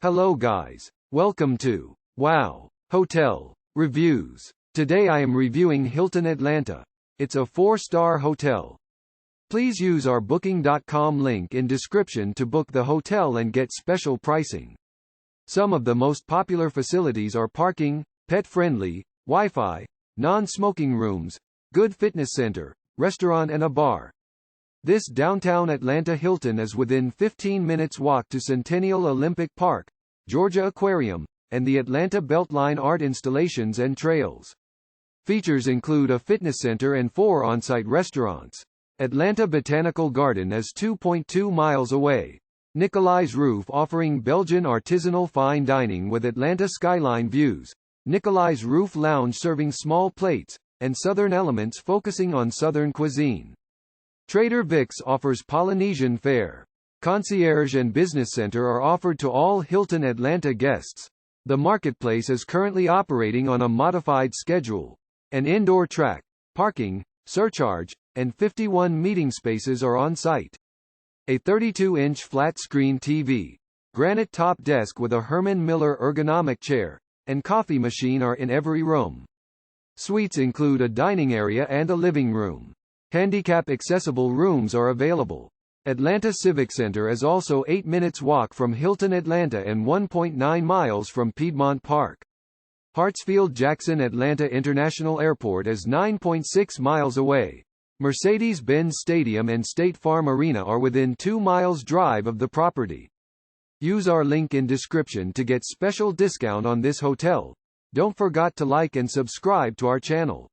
Hello guys. Welcome to Wow Hotel Reviews. Today I am reviewing Hilton Atlanta. It's a 4-star hotel. Please use our booking.com link in description to book the hotel and get special pricing. Some of the most popular facilities are parking, pet-friendly, Wi-Fi, non-smoking rooms, good fitness center, restaurant and a bar. This Downtown Atlanta Hilton is within 15 minutes walk to Centennial Olympic Park, Georgia Aquarium, and the Atlanta BeltLine art installations and trails. Features include a fitness center and 4 on-site restaurants. Atlanta Botanical Garden is 2.2 miles away. Nikolai's roof offering Belgian artisanal fine dining with Atlanta skyline views. Nikolai's roof lounge serving small plates, and southern elements focusing on southern cuisine. Trader Vic's offers Polynesian fare. Concierge and Business Center are offered to all Hilton Atlanta guests. The marketplace is currently operating on a modified schedule. An indoor track, parking, surcharge, and 51 meeting spaces are on site. A 32-inch flat-screen TV, granite-top desk with a Herman Miller ergonomic chair, and coffee machine are in every room. Suites include a dining area and a living room. Handicap accessible rooms are available. Atlanta Civic Center is also 8 minutes walk from Hilton Atlanta and 1.9 miles from Piedmont Park. Hartsfield-Jackson Atlanta International Airport is 9.6 miles away. Mercedes-Benz Stadium and State Farm Arena are within 2 miles drive of the property. Use our link in description to get special discount on this hotel. Don't forget to like and subscribe to our channel.